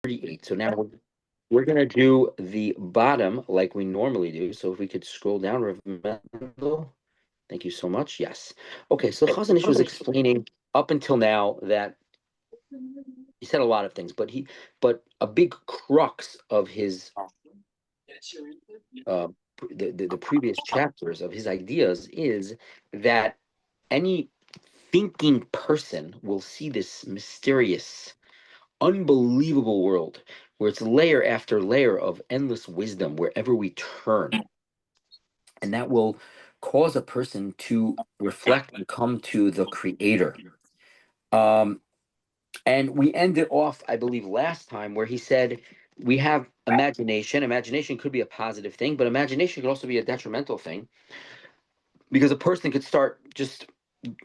38. So now we're going to do the bottom like we normally do. So if we could scroll down, Rav Mendel, thank you so much. Yes. Okay, so Chozon Ish was explaining up until now that he said a lot of things, but a big crux of his uh, the previous chapters of his ideas is that any thinking person will see this mysterious, unbelievable world where it's layer after layer of endless wisdom wherever we turn. And that will cause a person to reflect and come to the creator. Um, and we ended off, I believe, last time where he said we have imagination. Imagination could be a positive thing, but imagination could also be a detrimental thing because a person could start just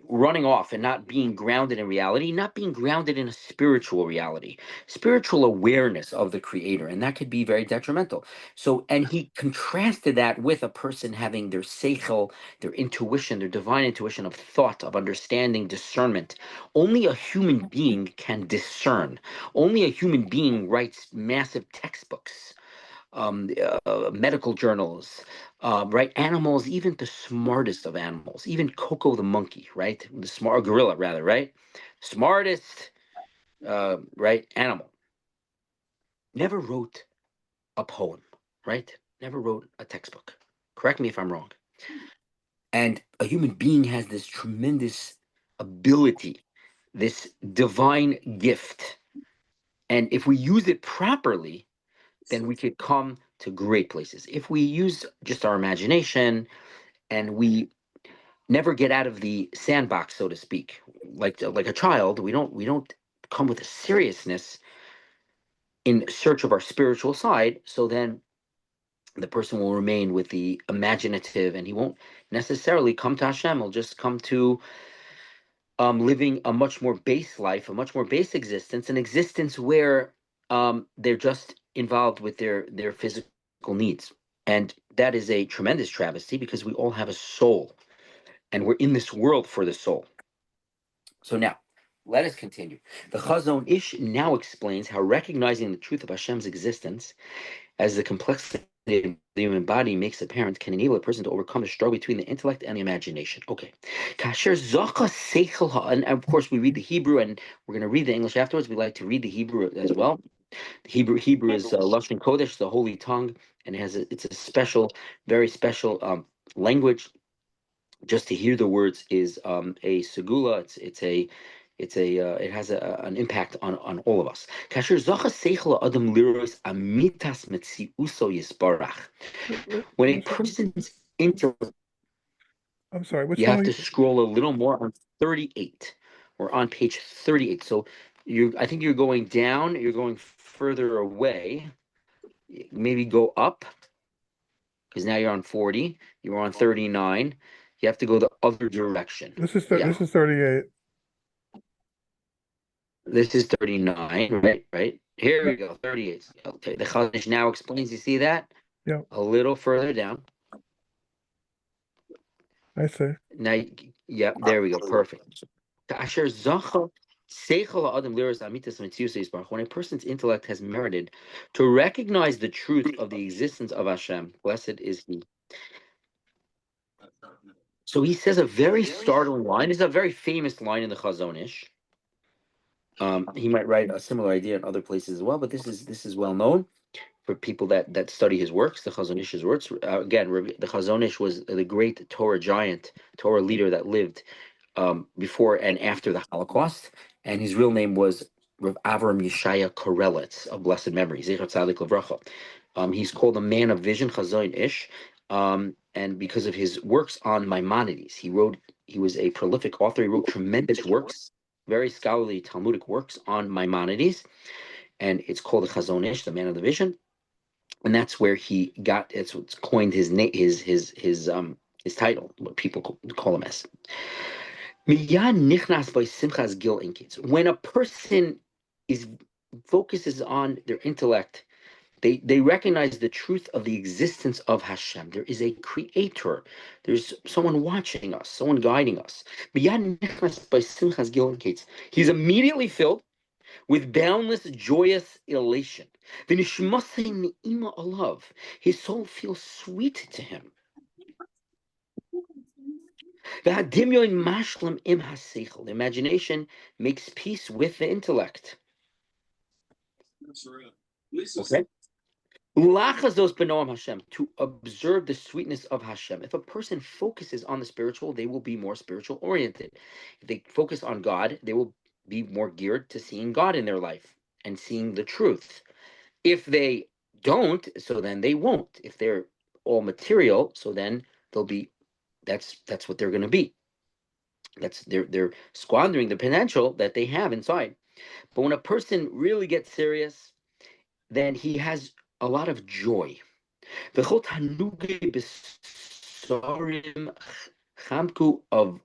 running off and not being grounded in reality, not being grounded in a spiritual reality, spiritual awareness of the creator. And that could be very detrimental. So, and he contrasted that with a person having their seichel, their intuition, their divine intuition of thought, of understanding, discernment. Only a human being can discern. Only a human being writes massive textbooks, medical journals, right? Animals, even the smartest of animals, even Coco the monkey, right? The smart gorilla, rather, right? Smartest, right? Animal never wrote a poem, right? Never wrote a textbook. Correct me if I'm wrong. And a human being has this tremendous ability, this divine gift. And if we use it properly, then we could come to great places. If we use just our imagination and we never get out of the sandbox, so to speak, like a child, we don't come with a seriousness in search of our spiritual side. So then the person will remain with the imaginative, and he won't necessarily come to Hashem. He'll just come to living a much more base life, a much more base existence, an existence where they're just involved with their physical needs. And that is a tremendous travesty because we all have a soul and we're in this world for the soul. So now, let us continue. The Chozon Ish now explains how recognizing the truth of Hashem's existence as the complexity of the human body makes apparent can enable a person to overcome the struggle between the intellect and the imagination. Okay. Kasher zacha seichel and of course we read the Hebrew and we're going to read the English afterwards. We like to read the Hebrew as well. Hebrew is Lashon Kodesh, the holy tongue, and it's a special, very special language. Just to hear the words is a segula. It has an impact on all of us. Kasher zacha seichel adam liros amitas metziuso yisbarach. When a person's intellect, I'm sorry, which you one have are to you? scroll a little more on 38. We're on page 38. So I think you're going down. You're going further away. Maybe go up because now you're on 40. You're on 39. You have to go the other direction. Yeah. This is 38. This is 39, right? Right. Here Yeah, we go. 38. Okay. The Chazon now explains. You see that? yeah, A little further down. I see. Now, yeah, there we go. Perfect. Asher zacha seichel ha'adam liras amitas mitzius yisbarach. When a person's intellect has merited to recognize the truth of the existence of Hashem, blessed is He. So he says a very startling line. It's a very famous line in the Chozon Ish. He might write a similar idea in other places as well, but this is well known for people that study his works, the Chozon Ish's works. Again, the Chozon Ish was the great Torah giant, Torah leader that lived before and after the Holocaust, and his real name was Rav Avram Yeshaya Korelitz of blessed memory, Zecher Tzadik Levracha. He's called a man of vision, Chozon Ish, and because of his works on Maimonides, he was a prolific author. He wrote tremendous works, very scholarly Talmudic works on Maimonides, and it's called the Chozon Ish, the man of the vision, and that's where he got. It's what's coined his name, his title, what people call him as. When a person is focuses on their intellect, they recognize the truth of the existence of Hashem. There is a creator. There's someone watching us, someone guiding us. He's immediately filled with boundless, joyous elation. V'nishmasei ne'ima alav. His soul feels sweet to him. V'hadimyon mashlam im haseichel. Imagination makes peace with the intellect. Okay? Lachazos b'noam Hashem, to observe the sweetness of Hashem. If a person focuses on the spiritual, they will be more spiritual oriented. If they focus on God, they will be more geared to seeing God in their life and seeing the truth. If they don't, so then they won't. If they're all material, so then they'll be. That's what they're going to be. They're squandering the potential that they have inside. But when a person really gets serious, then he has a lot of joy. V'chol tanuge b'sarim chamku of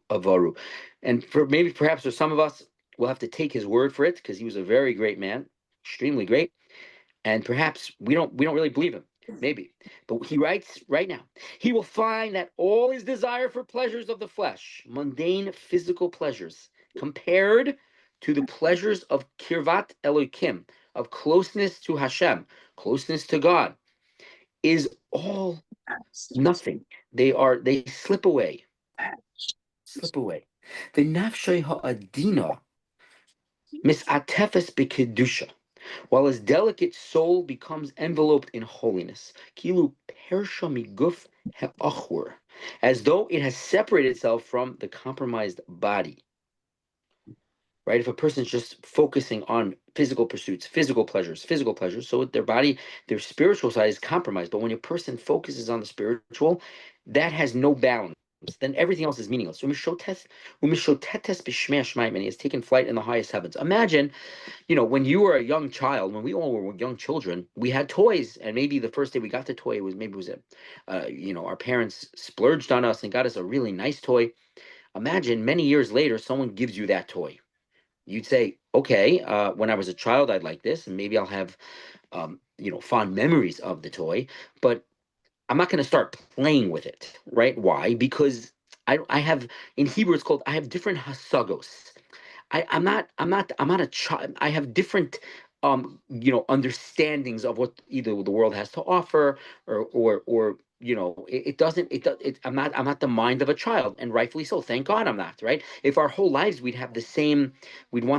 avaru. And perhaps for some of us, we'll have to take his word for it because he was a very great man, extremely great. And perhaps we don't really believe him. Maybe. But he writes right now, he will find that all his desire for pleasures of the flesh, mundane physical pleasures, compared to the pleasures of kirvat Elokim, of closeness to Hashem, closeness to God, is all nothing. They slip away. Slip away. The nafshay ha'adina misatefes b'kedusha, while his delicate soul becomes enveloped in holiness. Kilu persha miguf ha'achur, as though it has separated itself from the compromised body. Right? If a person's just focusing on physical pursuits, physical pleasures, so their body, their spiritual side is compromised. But when a person focuses on the spiritual, that has no balance. Then everything else is meaningless. And he has taken flight in the highest heavens. Imagine, when you were a young child, when we all were young children, we had toys, and maybe the first day we got the toy our parents splurged on us and got us a really nice toy. Imagine many years later, someone gives you that toy. You'd say, okay, when I was a child, I'd like this, and maybe I'll have, fond memories of the toy, but I'm not going to start playing with it, right? Why? Because I have, in Hebrew, it's called, I have different hasagos. I'm not a child. I have different, understandings of what either the world has to offer, or I'm not the mind of a child, and rightfully so. Thank God I'm not, right? If our whole lives we'd want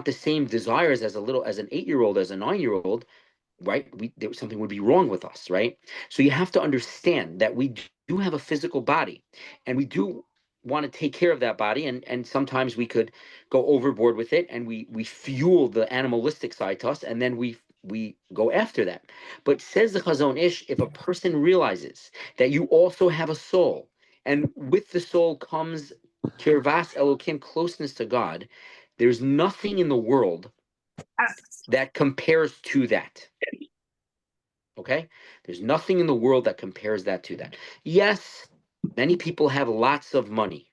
the same desires as an 8-year-old, as a 9-year-old, right? Something would be wrong with us, right? So you have to understand that we do have a physical body, and we do want to take care of that body, and sometimes we could go overboard with it, and we fuel the animalistic side to us, and then we go after that. But says the Chozon Ish, if a person realizes that you also have a soul, and with the soul comes kirvas Elokim, closeness to God, there's nothing in the world that compares to that. Okay? There's nothing in the world that compares that to that. Yes, many people have lots of money,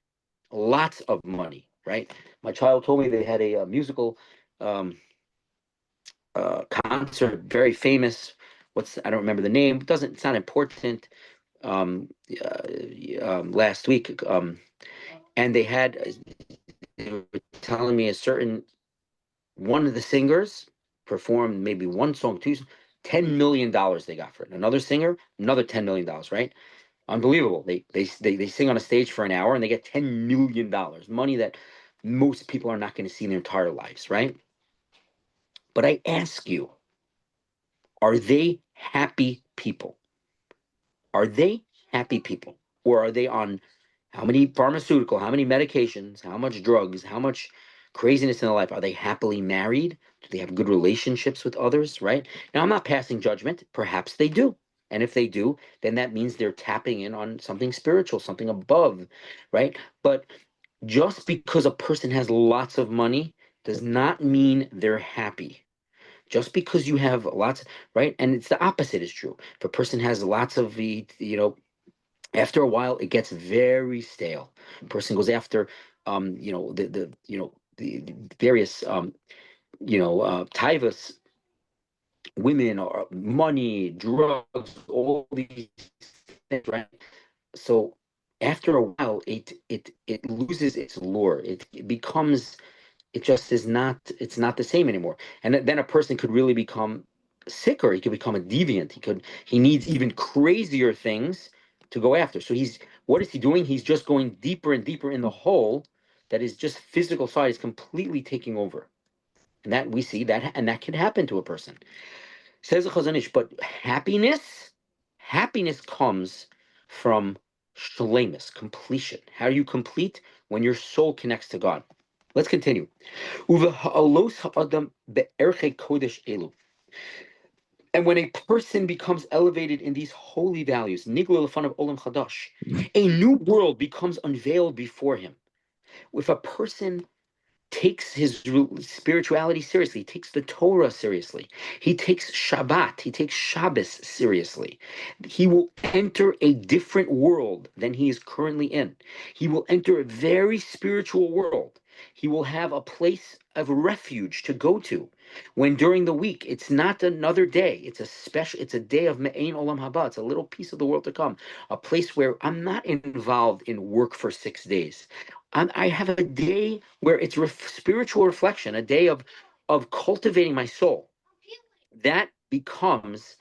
right? My child told me they had a musical concert, very famous. I don't remember the name. It's not important. Last week, and they were telling me one of the singers performed maybe one song, $10 million they got for it. Another singer, another $10 million, right? Unbelievable. They sing on a stage for an hour and they get $10 million, money that most people are not going to see in their entire lives, right? But I ask you, are they happy people? Are they happy people? Or are they on how many medications, how much drugs, how much craziness in their life? Are they happily married? Do they have good relationships with others, right? Now, I'm not passing judgment. Perhaps they do. And if they do, then that means they're tapping in on something spiritual, something above, right? But just because a person has lots of money does not mean they're happy. Just because you have lots, right? And it's the opposite is true. If a person has lots of, after a while, it gets very stale. A person goes after, the various, tivus, women, or money, drugs, all these things, right? So after a while, it loses its lure. It becomes it just is not, it's not the same anymore. And then a person could really become sicker. He could become a deviant. He needs even crazier things to go after. So what is he doing? He's just going deeper and deeper in the hole that is just physical side is completely taking over. And that we see that, and that can happen to a person. Says the Chozon Ish, but happiness comes from shlemus, completion. How are you complete? When your soul connects to God. Let's continue. And when a person becomes elevated in these holy values, a new world becomes unveiled before him. If a person takes his spirituality seriously, he takes the Torah seriously, he takes Shabbat, he takes Shabbos seriously, he will enter a different world than he is currently in. He will enter a very spiritual world. He will have a place of refuge to go to. When during the week, it's not another day, it's a day of Me'ein Olam Haba, it's a little piece of the world to come, a place where I'm not involved in work for 6 days. I have a day where it's spiritual reflection, a day of cultivating my soul. That becomes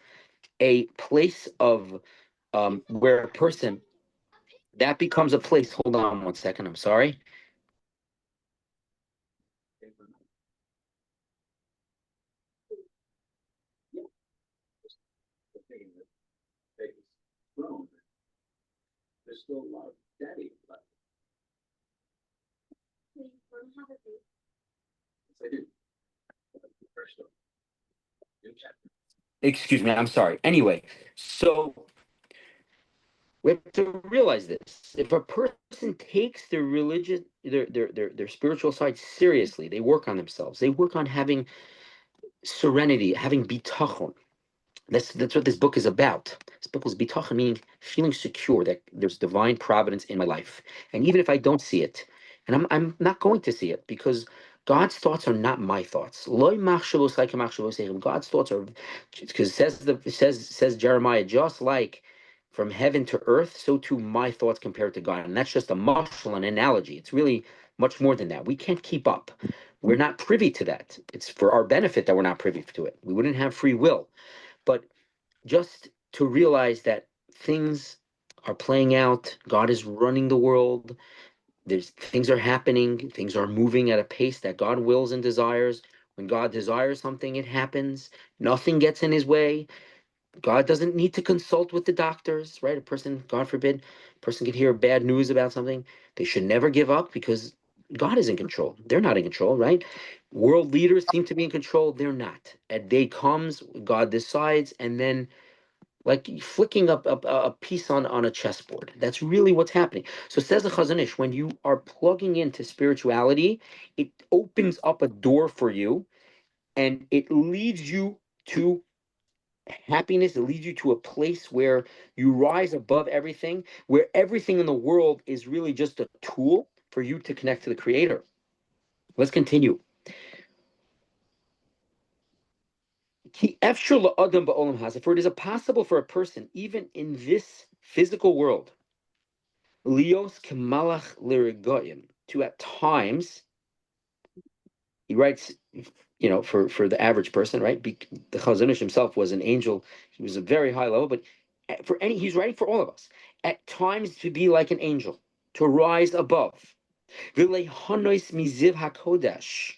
a place of where a person that becomes a place. Hold on one second. I'm sorry. There's still a lot of daddy left. Yes, I do. Excuse me, I'm sorry. Anyway, so we have to realize this. If a person takes their religion, their spiritual side seriously, they work on themselves. They work on having serenity, having bitachon. That's what this book is about. This book is bitachon, meaning feeling secure that there's divine providence in my life, and even if I don't see it, and I'm not going to see it because God's thoughts are not my thoughts. Loi machshavos like machshavos Elohim. God's thoughts are, because says Jeremiah, just like from heaven to earth, so too my thoughts compared to God, and that's just a mashal, an analogy. It's really much more than that. We can't keep up. We're not privy to that. It's for our benefit that we're not privy to it. We wouldn't have free will. But just to realize that things are playing out, God is running the world, there's things are happening, things are moving at a pace that God wills and desires. When God desires something, it happens. Nothing gets in his way. God doesn't need to consult with the doctors, right? A person, God forbid, a person could hear bad news about something. They should never give up because God is in control. They're not in control, right? World leaders seem to be in control. They're not. A day comes, God decides, and then like flicking up a piece on a chessboard. That's really what's happening. So says the Chozon Ish, when you are plugging into spirituality, it opens up a door for you and it leads you to happiness. It leads you to a place where you rise above everything, where everything in the world is really just a tool for you to connect to the Creator. Let's continue. For it is possible for a person, even in this physical world, Leos kemalach lirigoyim, to at times, he writes, for the average person, right? The Chozon Ish himself was an angel. He was a very high level, but he's writing for all of us. At times to be like an angel, to rise above. V'leihonos miziv hakodesh,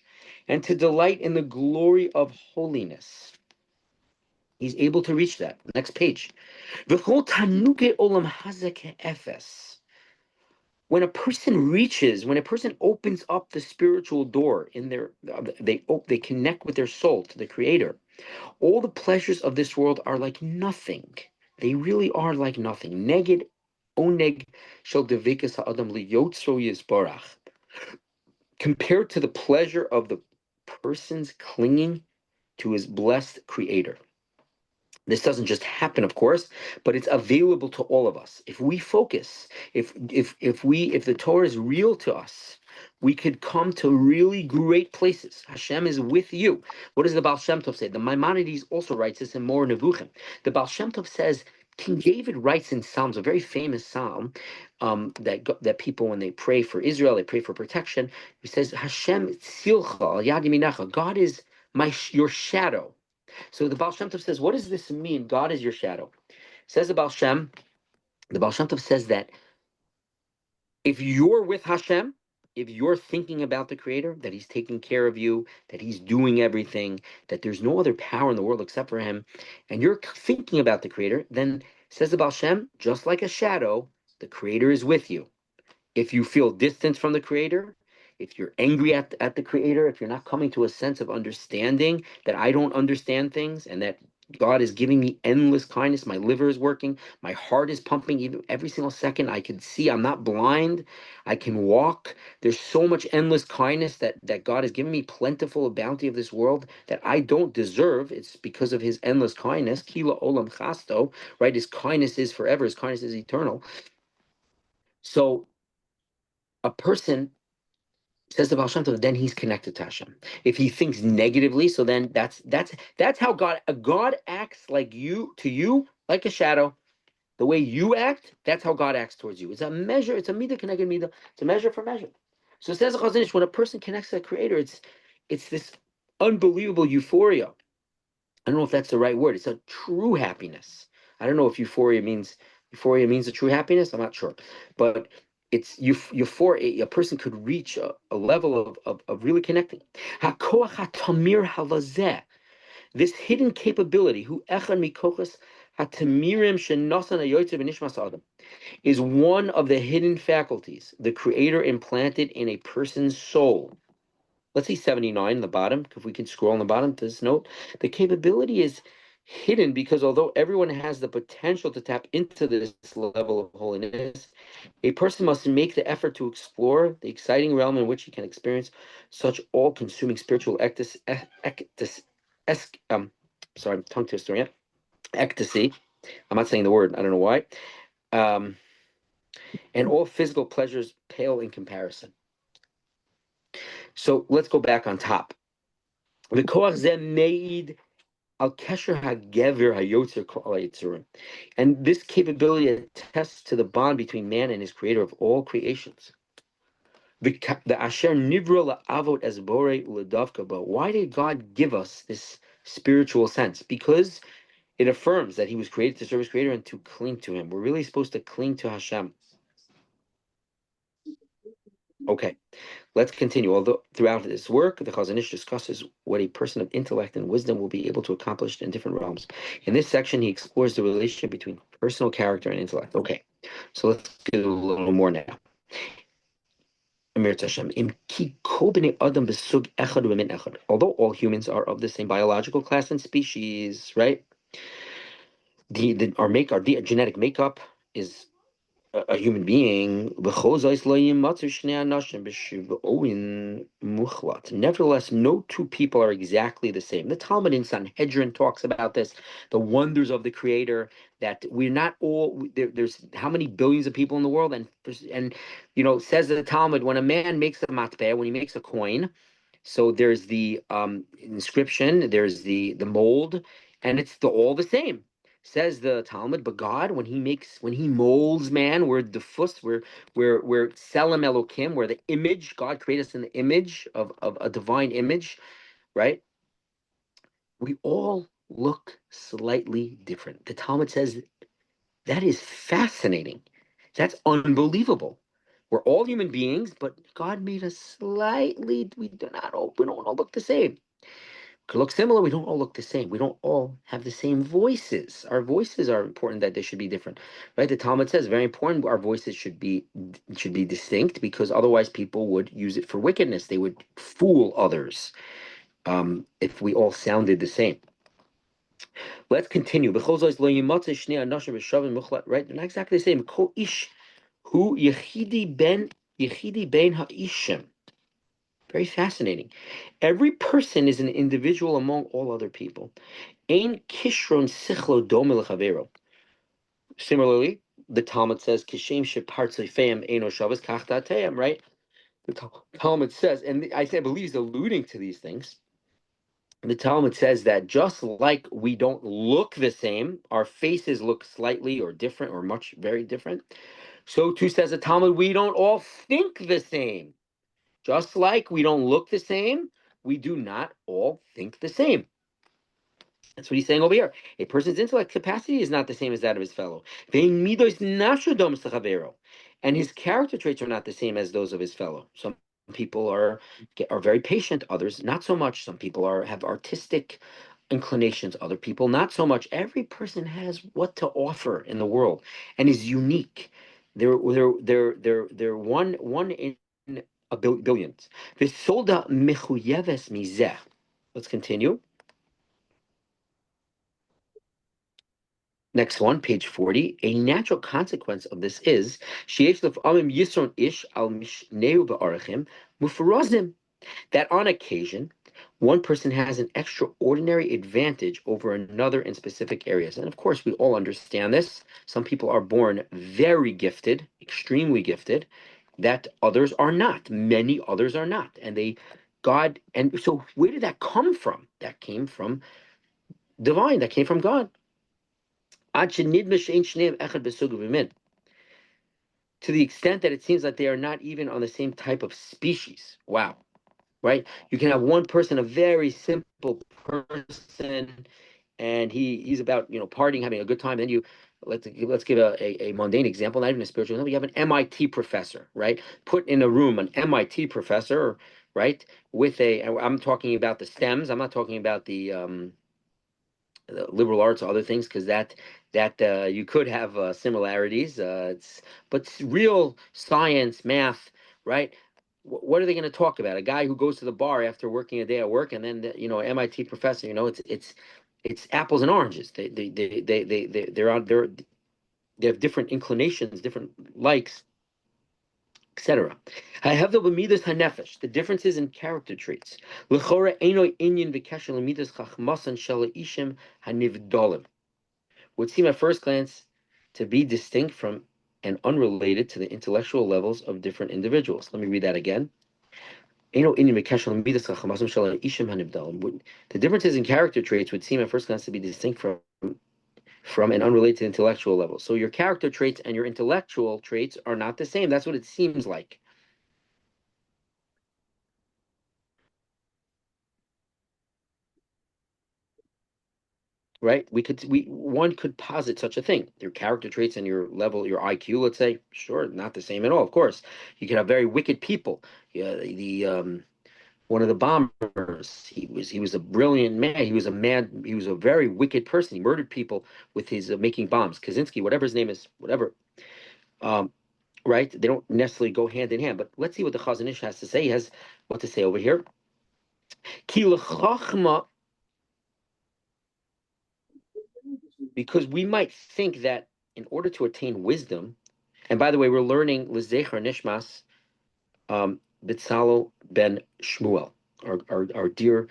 and to delight in the glory of holiness. He's able to reach that. Next page. V'chol tanuge olam hazeh efes. When a person opens up the spiritual door in they connect with their soul to the Creator. All the pleasures of this world are like nothing. They really are like nothing. Neged oneg shel devikas ha'adam liyotzo yisbarach. Compared to the pleasure of the person's clinging to his blessed Creator. This doesn't just happen, of course, but it's available to all of us. If we focus, if the Torah is real to us, we could come to really great places. Hashem is with you. What does the Baal Shem Tov say? The Maimonides also writes this in More Nevuchim. The Baal Shem Tov says, King David writes in Psalms, a very famous psalm, that people, when they pray for Israel, they pray for protection. He says, "Hashem tzilcha al yad yaminacha." God is your shadow. So the Baal Shem Tov says, what does this mean? God is your shadow. Says the Baal Shem Tov says that if you're with Hashem, if you're thinking about the Creator, that He's taking care of you, that He's doing everything, that there's no other power in the world except for Him, and you're thinking about the Creator, then says the Baal Shem, just like a shadow, the Creator is with you. If you feel distance from the Creator, if you're angry at the Creator, if you're not coming to a sense of understanding that I don't understand things and that God is giving me endless kindness, my liver is working, my heart is pumping even every single second. I can see, I'm not blind, I can walk. There's so much endless kindness that God has given me, plentiful bounty of this world that I don't deserve. It's because of His endless kindness. Kila olam chasto, right? His kindness is forever, His kindness is eternal. So a person, says the Baal Shem Tov, then he's connected to Hashem. If he thinks negatively, so then that's how God acts like to you like a shadow. The way you act, that's how God acts towards you. It's a measure. It's a midah connected midah. It's a measure for measure. So it says the Chozon Ish, when a person connects to the Creator, it's this unbelievable euphoria. I don't know if that's the right word. It's a true happiness. I don't know if euphoria means a true happiness. I'm not sure, but it's euphoria. A person could reach a level of really connecting. Hakoach hatamir halazeh, this hidden capability, who echad mikochas hatamirim shenosan hayotzeh b'nishmas adam, is one of the hidden faculties the Creator implanted in a person's soul. Let's see 79 in the bottom, if we can scroll on the bottom to this note. The capability is hidden because although everyone has the potential to tap into this level of holiness, a person must make the effort to explore the exciting realm in which he can experience such all-consuming spiritual sorry, tongue twister, yeah, ecstasy. I'm not saying the word, I don't know why. And all physical pleasures pale in comparison. So let's go back on top. The koach zeh meid al kesher hagever hayotzer kol hayitzurim, and this capability attests to the bond between man and his Creator of all creations. The asher nivra la'avot as borei u'ledavka. But why did God give us this spiritual sense? Because it affirms that He was created to serve His Creator and to cling to Him. We're really supposed to cling to Hashem. Okay. Let's continue. Although throughout this work, the Chozen Ish discusses what a person of intellect and wisdom will be able to accomplish in different realms. In this section, he explores the relationship between personal character and intellect. Okay, so let's get a little more now. Although all humans are of the same biological class and species, right? Our genetic makeup is a human being. Nevertheless, no two people are exactly the same. The Talmud in Sanhedrin talks about this, the wonders of the Creator, that we're not all there's how many billions of people in the world, and says the Talmud, when a man makes a matbeh, when he makes a coin, so there's the inscription, there's the mold, and it's all the same. Says the Talmud, but God, when He molds man, we're defus, we're Selim Elokim, we're the image. God created us in the image of a divine image, right? We all look slightly different. The Talmud says that is fascinating. That's unbelievable. We're all human beings, but God made us slightly. We don't all look the same. Could look similar. We don't all look the same. We don't all have the same voices. Our voices are important, that they should be different, right? The Talmud says very important. Our voices should be distinct, because otherwise people would use it for wickedness. They would fool others if we all sounded the same. Let's continue. Right? They're not exactly the same. Kol ish hu yechidi ben ha'ishim. Very fascinating. Every person is an individual among all other people. Ein kishron sichlo dome lechavero. Similarly, the Talmud says, "Kishem shepartzifeim eno shavas kach da'ateim," right? The Talmud says, and I believe he's alluding to these things. The Talmud says that just like we don't look the same, our faces look slightly or different or much very different. So too says the Talmud, we don't all think the same. Just like we don't look the same, we do not all think the same. That's what he's saying over here. A person's intellect capacity is not the same as that of his fellow. And his character traits are not the same as those of his fellow. Some people are very patient, others not so much. Some people have artistic inclinations, other people not so much. Every person has what to offer in the world and is unique. They're one in a billions. Let's continue. Next one, page 40. A natural consequence of this is that on occasion, one person has an extraordinary advantage over another in specific areas. And of course, we all understand this. Some people are born very gifted, extremely gifted, that others are not. Many others are not. And so where did that come from? That came from divine, that came from God. To the extent that it seems that they are not even on the same type of species. Wow. Right? You can have one person, a very simple person, and he's about partying, having a good time. Then let's give a mundane example, not even a spiritual example. You have an MIT professor, right? Put in a room an MIT professor, right? I'm talking about the STEMs. I'm not talking about the liberal arts or other things, because that you could have similarities. But real science, math, right? What are they going to talk about? A guy who goes to the bar after working a day at work, and then MIT professor. It's apples and oranges. They have different inclinations, different likes, etc. I have the midas hanefesh, the differences in character traits. L'chora eino inyan v'kesher l'midas chachmasan shel ishim hanivdolim would seem at first glance to be distinct from and unrelated to the intellectual levels of different individuals. Let me read that again. The differences in character traits would seem at first glance to be distinct from and unrelated to intellectual levels. So your character traits and your intellectual traits are not the same. That's what it seems like. Right? One could posit such a thing. Your character traits and your level, your IQ, let's say, sure, not the same at all. Of course, you could have very wicked people. Yeah, the one of the bombers. He was a brilliant man. He was a man. He was a very wicked person. He murdered people with his making bombs. Kaczynski, whatever his name is, whatever. Um, right? They don't necessarily go hand in hand. But let's see what the Chozon Ish has to say. He has what to say over here. Ki l'chachma, because we might think that in order to attain wisdom, and by the way, we're learning L'zecher Nishmas Bitzalo ben Shmuel, our dear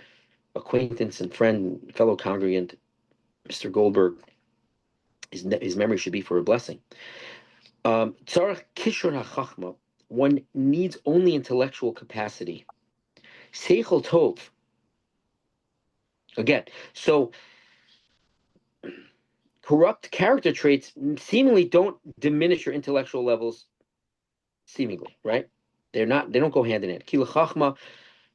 acquaintance and friend, fellow congregant, Mr. Goldberg. His memory should be for a blessing. Tzarech kishur hachachma, one needs only intellectual capacity. Seichel tov, again. So corrupt character traits seemingly don't diminish your intellectual levels. Seemingly, right? They don't go hand in hand. Kila chachma,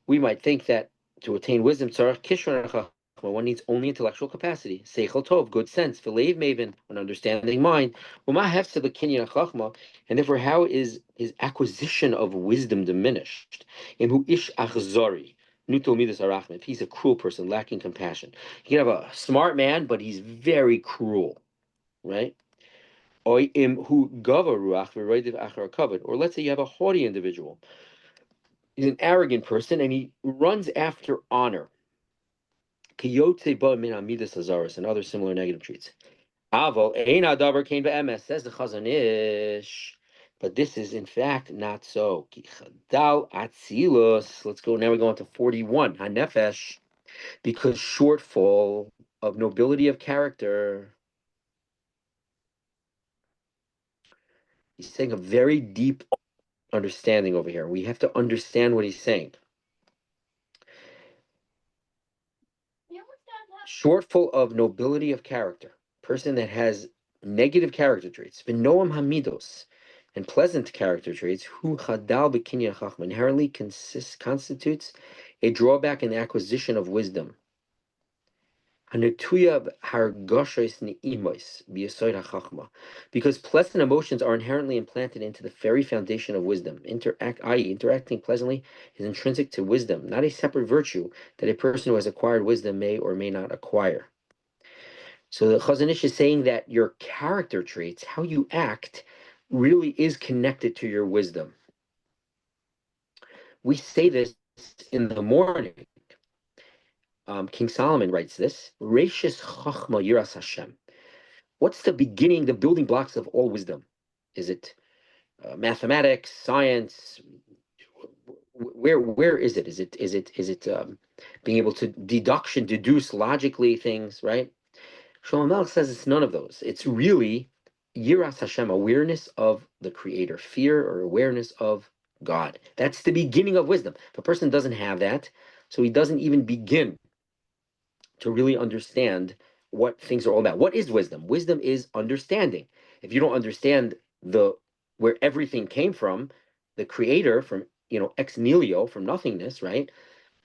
we might think that to attain wisdom, tzarech kishur hachachma, one needs only intellectual capacity. Seichel tov, good sense. V'leiv maven, an understanding mind. Uma hefse b'kinyan chachma, and therefore, how is his acquisition of wisdom diminished? Imhu ish achzori, nutul midas arachim. If he's a cruel person, lacking compassion, you can have a smart man, but he's very cruel, right? Or let's say you have a haughty individual. He's an arrogant person, and he runs after honor. And other similar negative traits. Says the Chozon Ish. But this is in fact not so. Let's go now. We go on to 41. Hanefesh, because shortfall of nobility of character. He's saying a very deep understanding over here. We have to understand what he's saying. shortful of nobility of character, person that has negative character traits, v'noam hamidos, and pleasant character traits, hu chadal b'kinyan chachma, inherently constitutes a drawback in the acquisition of wisdom. Because pleasant emotions are inherently implanted into the very foundation of wisdom. I.e., interacting pleasantly is intrinsic to wisdom, not a separate virtue that a person who has acquired wisdom may or may not acquire. So the Chozen Ish is saying that your character traits, how you act, really is connected to your wisdom. We say this in the morning. King Solomon writes this: Reishis Chachma Yiras Hashem. What's the beginning, the building blocks of all wisdom? Is it mathematics, science? Where is it? Is it being able to deduce logically things, right? Shlomo Melech says it's none of those. It's really Yiras Hashem, awareness of the Creator, fear or awareness of God. That's the beginning of wisdom. If a person doesn't have that, so he doesn't even begin to really understand what things are all about. What is wisdom? Wisdom is understanding. If you don't understand the where everything came from, the Creator, from ex nihilo, from nothingness, right?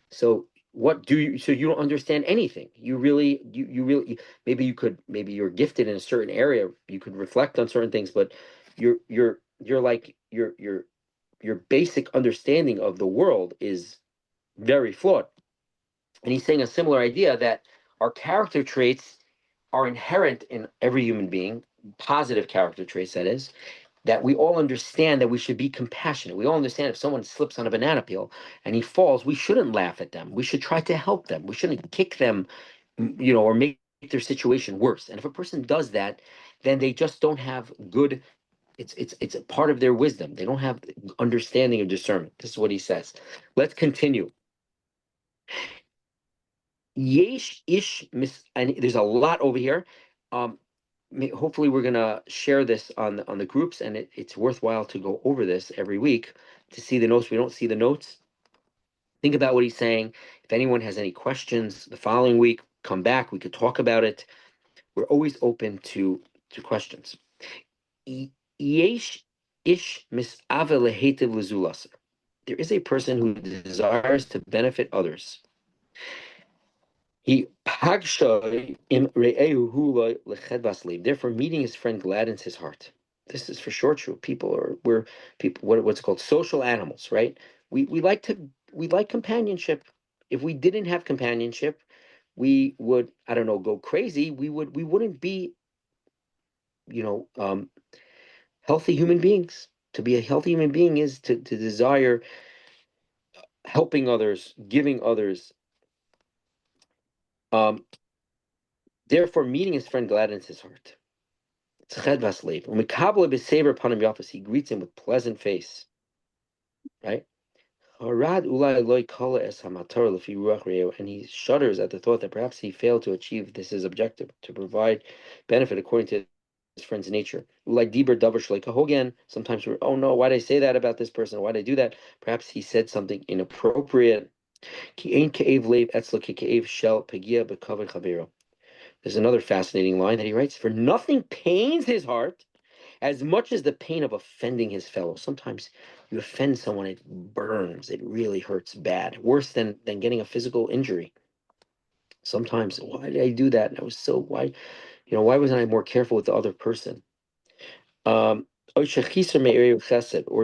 So what do you? So you don't understand anything. You really, you really. Maybe you're gifted in a certain area. You could reflect on certain things, but you're like your basic understanding of the world is very flawed. And he's saying a similar idea that our character traits are inherent in every human being, positive character traits, that is, that we all understand that we should be compassionate. We all understand if someone slips on a banana peel and he falls, we shouldn't laugh at them. We should try to help them. We shouldn't kick them, or make their situation worse. And if a person does that, then they just don't have good. It's a part of their wisdom. They don't have understanding or discernment. This is what he says. Let's continue. Yesh ish mis, and there's a lot over here. Um, Hopefully we're gonna share this on the groups, and it's worthwhile to go over this every week to see the notes. We don't see the notes. Think about what he's saying. If anyone has any questions the following week, come back. We could talk about it. We're always open to questions. Yesh ish mis lezulas. There is a person who desires to benefit others. He pagsha im re'ehu hu leched leib. Therefore, meeting his friend gladdens his heart. This is for sure true. We're people. What's called social animals, right? We like companionship. If we didn't have companionship, we would, I don't know, go crazy. We wouldn't be, you know, um, healthy human beings. To be a healthy human being is to desire helping others, giving others. Um, Therefore, meeting his friend gladdens his heart. He greets him with pleasant face, right? And he shudders at the thought that perhaps he failed to achieve this his objective, to provide benefit according to his friend's nature. Sometimes we're, oh no, why did I say that about this person? Why did I do that? Perhaps he said something inappropriate. There's another fascinating line that he writes: for nothing pains his heart as much as the pain of offending his fellow. Sometimes you offend someone, it burns, it really hurts bad, worse than getting a physical injury. Sometimes, why did I do that? And I was so, why wasn't I more careful with the other person? Or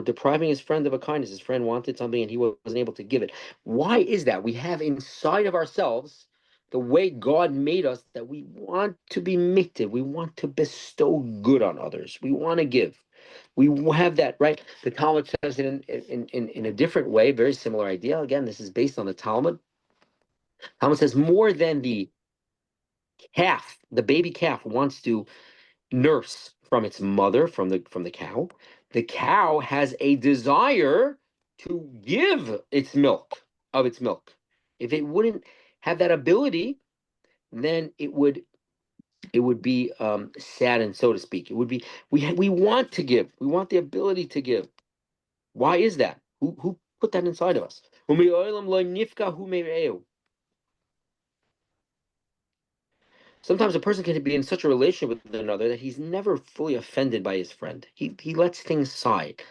depriving his friend of a kindness. His friend wanted something and he wasn't able to give it. Why is that? We have inside of ourselves the way God made us, that we want to be mitzvah. We want to bestow good on others. We want to give. We have that, right? The Talmud says it in a different way, very similar idea. Again, this is based on the Talmud. Talmud says more than the calf, the baby calf wants to nurse from its mother, from the cow. The cow has a desire to give its milk, of its milk. If it wouldn't have that ability, then it would be saddened, so to speak. It would be, we want to give. We want the ability to give. Why is that? Who put that inside of us? Sometimes a person can be in such a relationship with another that he's never fully offended by his friend. He lets things slide.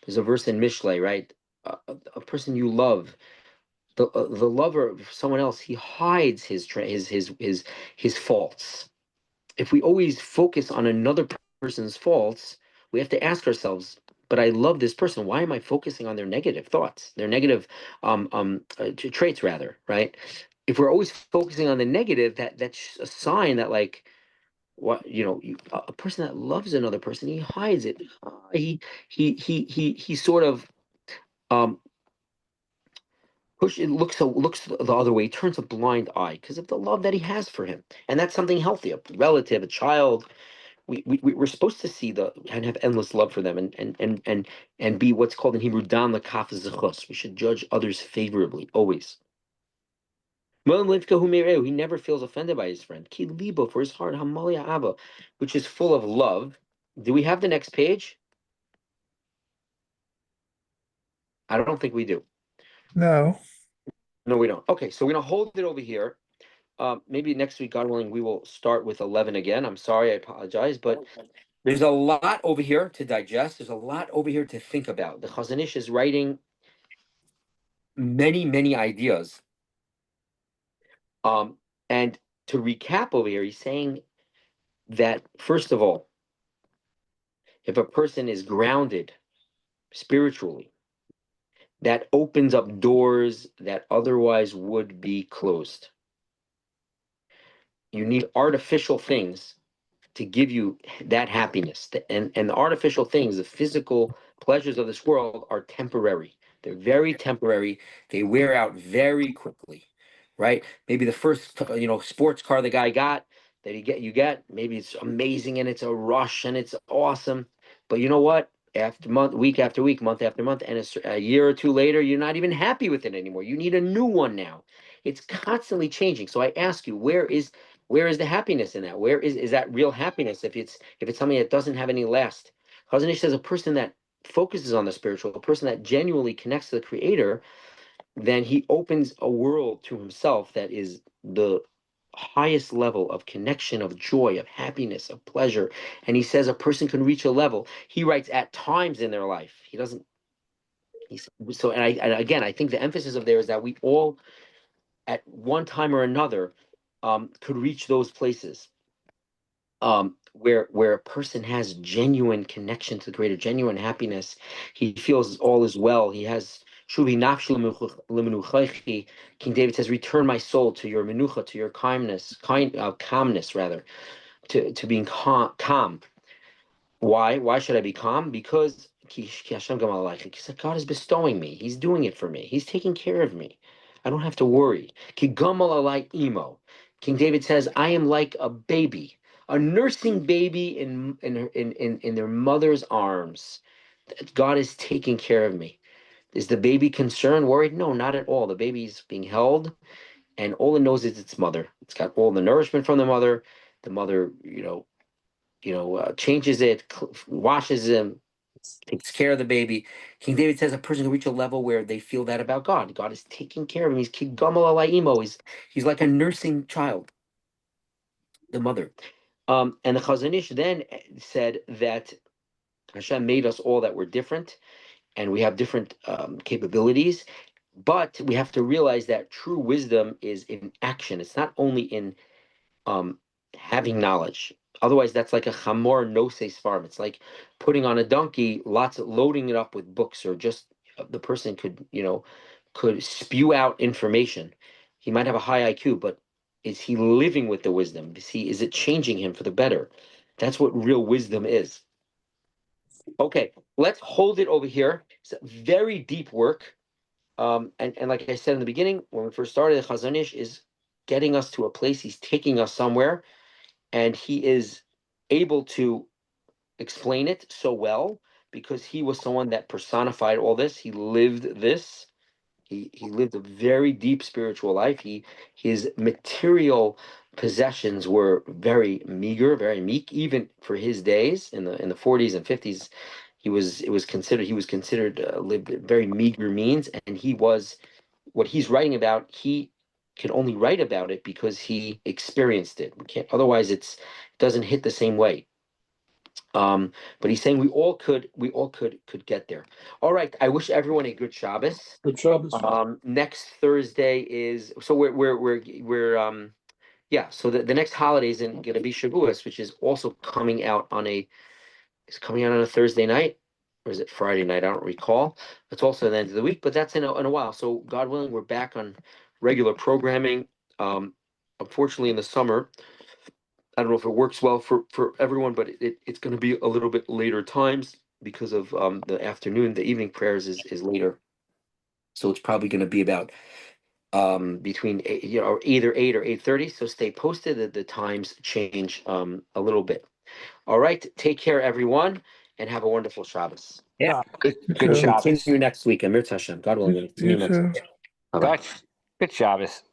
There's a verse in Mishlei, right? A person you love, the lover of someone else, he hides his faults. If we always focus on another person's faults, we have to ask ourselves, but I love this person. Why am I focusing on their negative thoughts, their negative traits, rather, right? If we're always focusing on the negative, that's a sign that, like, what a person that loves another person, he hides it. He sort of um push it looks the other way, he turns a blind eye because of the love that he has for him. And that's something healthy. A relative, a child, we're supposed to see the and have endless love for them, and be what's called in Hebrew dan l'kaf zechus. We should judge others favorably always. He never feels offended by his friend. Ki libo, for his heart, hamalia ava, which is full of love. Do we have the next page? I don't think we do. No. No, we don't. Okay, so we're gonna hold it over here. Maybe next week, God willing, we will start with 11 again. I'm sorry, I apologize, but there's a lot over here to digest. There's a lot over here to think about. The Chozen Ish is writing many, many ideas. And to recap over here, he's saying that, first of all, if a person is grounded spiritually, that opens up doors that otherwise would be closed. You need artificial things to give you that happiness. And the artificial things, the physical pleasures of this world, are temporary. They're very temporary. They wear out very quickly, right? Maybe the first, sports car the guy got that you get, maybe it's amazing and it's a rush and it's awesome. But you know what? After week after week, month after month, and a year or two later, you're not even happy with it anymore. You need a new one now. It's constantly changing. So I ask you, where is the happiness in that? Where is that real happiness if it's something that doesn't have any last? Chazon Ish says a person that focuses on the spiritual, a person that genuinely connects to the Creator, then he opens a world to himself that is the highest level of connection, of joy, of happiness, of pleasure. And he says a person can reach a level. He writes at times in their life. He doesn't. He's so, and again, I think the emphasis of there is that we all, at one time or another, could reach those places, where a person has genuine connection to the Creator, genuine happiness. He feels all is well. He has shuvi nafshi lemenuchaychi. King David says, "Return my soul to your menucha, to your calmness rather, to being calm." Why? Why should I be calm? Because God is bestowing me. He's doing it for me. He's taking care of me. I don't have to worry. Ki gamal alai imo. King David says, I am like a baby, a nursing baby in their mother's arms. God is taking care of me. Is the baby concerned, worried? No, not at all. The baby's being held, and all it knows is its mother. It's got all the nourishment from the mother. The mother, changes it, washes him, takes care of the baby. King David says a person can reach a level where they feel that about God. God is taking care of him. He's kigamal alaimo. He's like a nursing child, the mother. And the Chozon Ish then said that Hashem made us all that we're different, and we have different capabilities. But we have to realize that true wisdom is in action. It's not only in um having knowledge. Otherwise, that's like a chamor no seis farm. It's like putting on a donkey, loading it up with books, or just the person could spew out information. He might have a high IQ, but is he living with the wisdom? Is it changing him for the better? That's what real wisdom is. Okay, let's hold it over here. It's a very deep work. And like I said in the beginning, when we first started, the Chozon Ish is getting us to a place. He's taking us somewhere, and he is able to explain it so well because he was someone that personified all this. He lived this. He lived a very deep spiritual life. His material possessions were very meager, very meek, even for his days in the 40s and 50s. He was considered lived very meager means, and he was what he's writing about. He can only write about it because he experienced it. We can't, otherwise it doesn't hit the same way. But he's saying we all could get there. All right. I wish everyone a good Shabbos. Good Shabbos. Next Thursday is so we're yeah. So the next holiday is going to be Shavuos, which is also coming out on a Thursday night, or is it Friday night? I don't recall. It's also the end of the week, but that's in a while. So God willing, we're back on regular programming. Unfortunately, in the summer, I don't know if it works well for everyone, but it's going to be a little bit later times because of the afternoon. The evening prayers is later, so it's probably going to be about between either 8 or 8:30. So stay posted that the times change a little bit. All right, take care, everyone, and have a wonderful Shabbos. Yeah. Good, You good too. Shabbos. Continue next week. Amir Tashem. God willing, we'll You continue next too. week. Bye-bye. Good Shabbos.